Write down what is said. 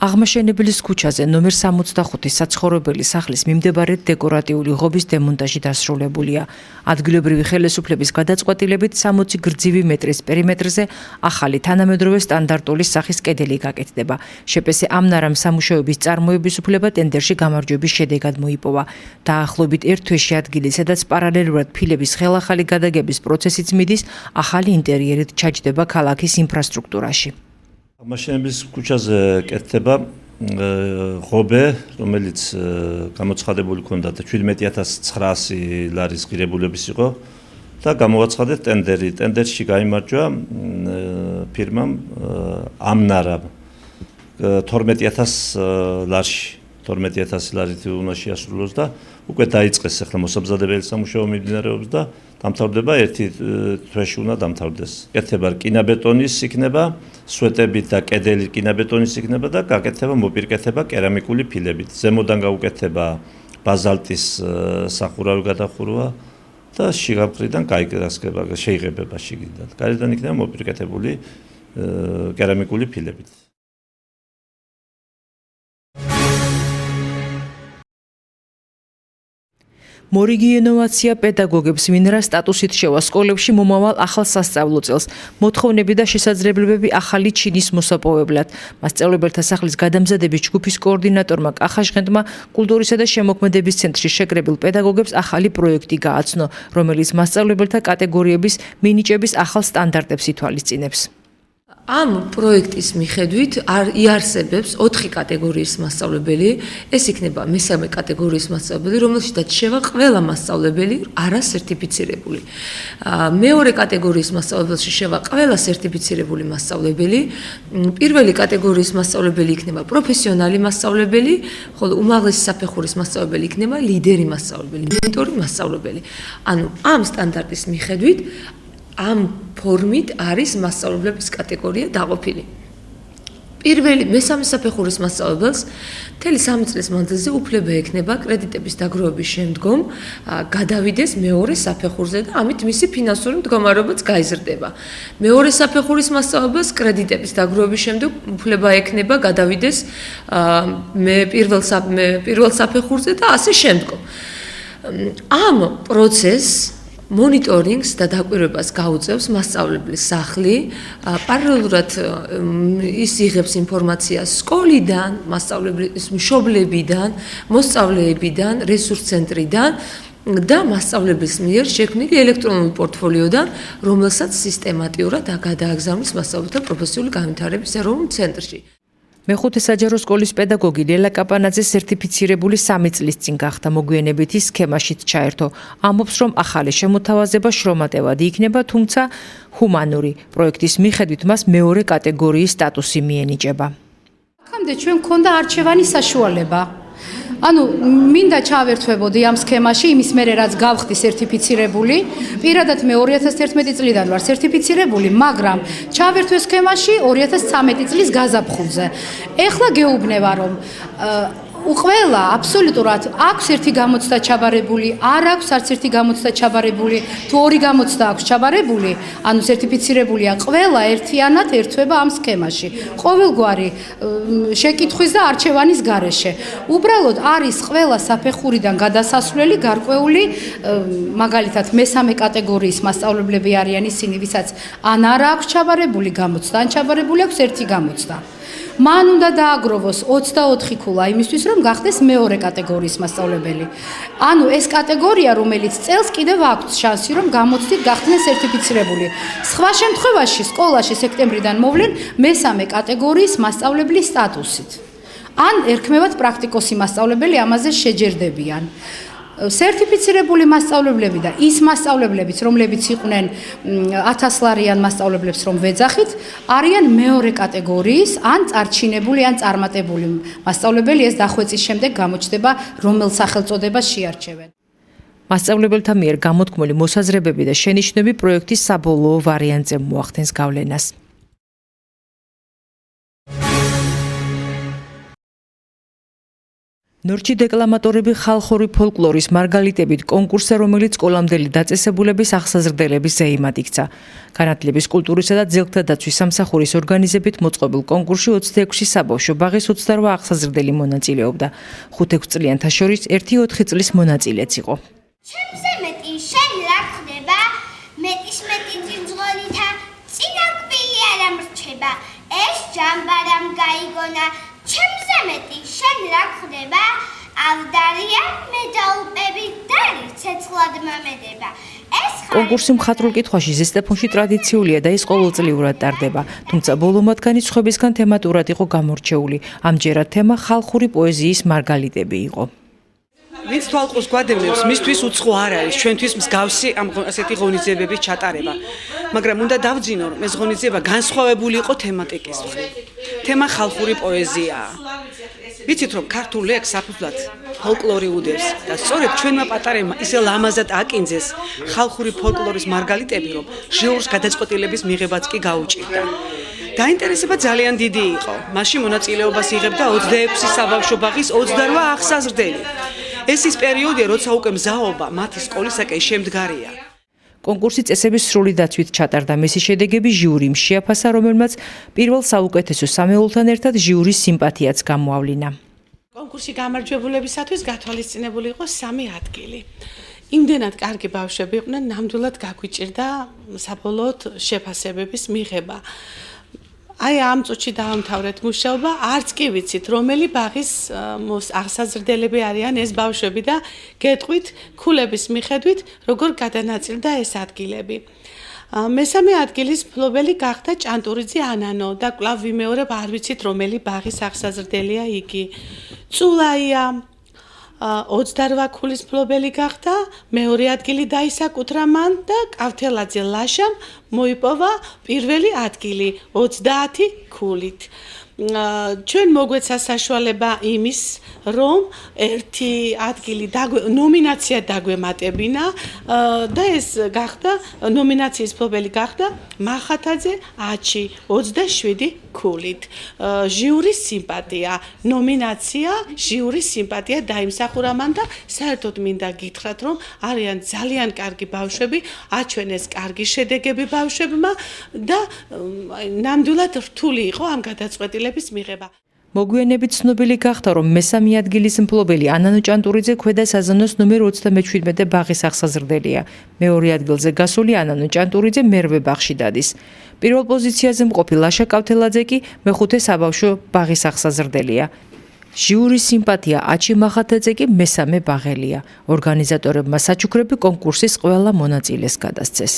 აღმაშენებლის ქუჩაზე ნომერ 65 საცხოვრებელი სახლის მიმდებარედ დეკორატიული ღობის დემონტაჟი დასრულებულია. ადგილობრივი ხელისუფლების გადაწყვეტილებით 60 გრძივი მეტრის პერიმეტრზე ახალი თანამედროვე სტანდარტული სახის კედელი გაკეთდება. შეპესე ამნარამ სამუშაოების წარმოების უფლება ტენდერში გამარჯვების შედეგად მოიპოვა. დაახლოებით ერთ თვეში ადგილი, სადაც პარალელურად ფილების ხელახალი გადაგების პროცესიც მიდის, ახალი ინტერიერით ჩაჯდება ქალაქის ინფრასტრუქტურაში. აღმაშენებლის ქუჩაზე კეთდება ღობე, რომელიც გამოცხადებული ჰქონდათ 17900 ლარის ღირებულების იყო და გამოვაცხადეთ ტენდერი. ტენდერში გაიმარჯვა ფირმამ ამნარამ 12000 ლარში. 12000 ლარით უნდა შეასრულოს და უკვე დაიწყეს ახლა მოსამზადებელი სამუშაო მიმდინარეობს და დამთავრდება ერთი თვეში უნდა დამთავრდეს. კეთება რკინაბეტონის იქნება, სვეტებით და კედელი რკინაბეტონის იქნება და გაკეთება მოპირკეთება კერამიკული ფილებით. ზემოდან გაუკეთება ბაზალტის სახურავი გადახურვა და შიგა მხრიდან შეიღებება შიგნიდან. გარედან იქნება მოპირკეთებული კერამიკული ფილებით. მორიგი ინოვაცია პედაგოგებს მინრა სტატუსით შევა სკოლებში მომავალ ახალ სასწავლო წელს. მოთხოვნები და შესაძლებლობები ახალი ჩინის მოსაპოვებლად. მასწავლებელთა სახლის გადამზადების ჯგუფის კოორდინატორმა კახაშხენდმა კულტურისა და შემოქმედების ცენტრში შეკრებილ პედაგოგებს ახალი პროექტი გააცნო, რომელიც მასწავლებელთა კატეგორიების მინიჭების ახალ სტანდარტებს ითვალისწინებს. ამ პროექტის მიხედვით იარსებებს 4 კატეგორიის მასწავლებელი, ეს იქნება მესამე კატეგორიის მასწავლებელი, რომელშიც შევა ყველა მასწავლებელი არასერტიფიცირებული. მეორე კატეგორიის მასწავლებელში შევა ყველა სერტიფიცირებული მასწავლებელი, პირველი კატეგორიის მასწავლებელი იქნება პროფესიონალი მასწავლებელი, ხოლო უმაღლესი საფეხურის მასწავლებელი იქნება ლიდერი მასწავლებელი, მენტორი მასწავლებელი. ანუ ამ სტანდარტის მიხედვით ამ ფორმით არის მასწავლებლების კატეგორია დაყოფილი. პირველი მესამე საფეხურის მასწავლებელს მთელი 3 წლის მანძილზე უფლება ექნება კრედიტების დაგროვების შემდგომ გადავიდეს მეორე საფეხურზე და ამით მისი ფინანსური მდგომარეობაც გაიზრდება. მეორე საფეხურის მასწავლებელს კრედიტების დაგროვების შემდგომ უფლება ექნება გადავიდეს პირველ საფეხურზე და ასე შემდგომ. ამ პროცესს მონიტორინგს და დაკვირვებას გაუწევს მასწავლებლის სახლი, პარალელურად ის იღებს ინფორმაციას სკოლიდან, მასწავლებლის მშობლებიდან, მოსწავლეებიდან, რესურს ცენტრიდან და მასწავლებლის მიერ შექმნილი ელექტრონული პორტფოლიოდან, რომელსაც სისტემატიურად გადააგზავნის მასწავლებლთა პროფესიული განვითარების ეროვნულ ცენტრში. მეხუთე საჯარო სკოლის პედაგოგი ლელა კაპანაძე სერტიფიცირებული 3 წლის წინ გახდა, მოგვიანებით ის სქემაშიც ჩაერთო. ამბობს, რომ ახალი შემოთავაზება შრომატევადი იქნება, თუმცა ჰუმანური. პროექტის მიხედვით მას მეორე კატეგორიის სტატუსი მიენიჭება. აქამდე ჩვენ გქონდა არჩევანის საშუალება. ანუ მინდა ჩავერთვებოდი ამ სქემაში, იმის მერე რაც გავხდი სერტიფიცირებული. პირადად მე 2011 წლიდან ვარ სერტიფიცირებული, მაგრამ ჩავერთვე სქემაში 2013 წლის გაზაფხულზე. ეხლა გეუბნება, რომ ყველა აბსოლუტურად აქვს ერთი გამოცდა ჩაბარებული, არ აქვს არც ერთი გამოცდა ჩაბარებული, თუ 2 გამოცდა აქვს ჩაბარებული, ანუ სერტიფიცირებულია, ყველა ერთიანად ერთვება ამ სქემაში. ყოველგვარი შეკითხვის და არჩევანის გარეშე. უბრალოდ არის ყველა საფეხურიდან გადასასვლელი გარკვეული, მაგალითად მესამე კატეგორიის მასწავლებლები არიან ისინი, ვისაც ან არ აქვს ჩაბარებული გამოცდა, ან ჩაბარებული აქვს ერთი გამოცდა. მან უნდა დააგროვოს 24 ქულა იმისთვის, რომ გახდეს მეორე კატეგორიის მასწავლებელი. ანუ ეს კატეგორია, რომელიც წელს კიდევ აქვს შანსი, რომ გამოცდით გახდნენ სერტიფიცირებული. სხვა შემთხვევაში სკოლაში სექტემბრიდან მოვლენ მესამე კატეგორიის მასწავლებლის სტატუსით. ან ერქმევათ პრაქტიკოსი მასწავლებელი, ამაზე შეჯერდებიან. სერტიფიცირებული მასწავლებლები და ის მასწავლებლებიც, რომლებიც იყვნენ 1000 ლარიან მასწავლებლებს, რომ ვეძახით, არიან მეორე კატეგორიის, ან წარჩინებული, ან წარმატებული მასწავლებელი. ეს დახვეწის შემდეგ გამოჩნდება, რომელ სახელწოდებას შეარჩევენ. მასწავლებელთა მიერ გამოთქმული მოსაზრებები და შენიშვნები პროექტის საბოლოო ვარიანტზე მოახდენს გავლენას. ნორჩი დეკლამატორები ხალხური ფოლკლორის მარგალიტებით კონკურსზე, რომელიც სკოლამდელი დაწესებულების აღსაზრდელების ზეიმად იქცა. განათლების, კულტურისა და ძეგლთა დაცვის სამსახურის ორგანიზებით მოწყობილ კონკურსში 26 საბავშვო ბაღის 28 აღსაზრდელი მონაწილეობდა. 5-6 წლიანთა შორის 1-4 წლის მონაწილეც იყო. ჩემზე მეტი შენ რა ხდება? მეტის მეტი ძინძღოლითა წინაკბილი არ ამრჩება. ეს ჯამბარამ გაიგონა. ჩემზე მეტი შენ რა ხდება? ავდარია მედალპები დარი ცეცხლად მომედება. კონკურსი მხატვრულ კითხვაში ზესტაფონში ტრადიციულია და ის ყოველწლიურად ტარდება, თუმცა ბოლო მათგანი სხვებისგან თემატურად იყო გამორჩეული. ამჯერად თემა ხალხური პოეზიის მარგალიტები იყო. ვინც თვალყურს გვადევნებს, მისთვის უცხო არ არის, ჩვენთვის მსგავსი ამ ასეთი ღონისძიებების ჩატარება. მაგრამ უნდა დავძინო, რომ ეს ღონისძიება განსხვავებული იყო თემატიკის მხრივ. თემა ხალხური პოეზიაა. ვიცით, რომ ქართულ ლექსს საფუძვლად ფოლკლორი უდევს და სწორედ ჩვენმა პატარებმა ისე ლამაზად აკინძეს ხალხური ფოლკლორის მარგალიტები, რომ ჟიურის გადაწყვეტილების მიღებაც კი გაუჭირდა. დაინტერესება ძალიან დიდი იყო. მასში მონაწილეობას იღებდა 26 საბავშვო ბაღის 28 აღსაზრდელი. ეს ის პერიოდია, როცა უკვე მზაობა მათი სკოლისაკენ შემდგარია. კონკურსი წესების სრული დაცვით ჩატარდა. მისი შედეგები ჟიურიმ შეაფასა, რომელმაც პირველ საუკეთესო სამეულთან ერთად ჟიურის სიმპათიაც გამოავლინა. კონკურსი გამარჯვებულებისათვის გათვალისწინებული იყო 3 ადგილი. იმდენად კარგი ბავშვები იყვნენ, ნამდვილად გაგვიჭირდა საბოლოოდ შეფასებების მიღება. აი ამ წუთში დაამთავრეთ მუშაობა, არც კი ვიცით, რომელი ბაღის აღსაზრდელები არიან ეს ბავშვები და გეტყვით ქულების მიხედვით, როგორ გადანაწილდა ეს ადგილები. მესამე ადგილის მფლობელი გახდა ჭანტურიძე ანანო და კვლავ ვიმეორებ, არ ვიცით, რომელი ბაღის აღსაზრდელია იგი. წულაია 28 ქულის მფლობელი გახდა, მეორე ადგილი დაისაკუთრა მან და კავთელაძე ლაშამ მოიპოვა პირველი ადგილი 30 ქულით. ჩვენ მოგვეცა საშუალება იმის, რომ ერთი ადგილი ნომინაცია დაგვემატებინა და ეს გახდა ნომინაციის მფლობელი გახდა მახათაძე აჩი 27 ქულით. ჟიურის სიმპათია, ნომინაცია ჟიურის სიმპათია დაიმსახურა მან და საერთოდ მინდა გითხრათ, რომ არიან ძალიან კარგი ბავშვები, აჩვენეს კარგი შედეგები ბავშვებმა და ნამდვილად რთული იყო ამ გადაწყვეტილების მიღება. მოგვიანებით ცნობილი გახდა, რომ მესამე ადგილის მფლობელი ანანო ჭანტურიძე ქვედა საზონოს ნომერ 37 ბაღის აღსაზრდელია. მეორე ადგილზე გასული ანანო ჭანტურიძე მერვე ბაღში დადის. პირველ პოზიციაზე მყოფი ლაშა კავთელაძე კი მეხუთე საბავშვო ბაღის აღსაზრდელია. ჟიურის სიმპათია აჩი მახათაძე კი მესამე ბაღელია. ორგანიზატორებმა საჩუქრები კონკურსის ყველა მონაწილეს გადასცეს.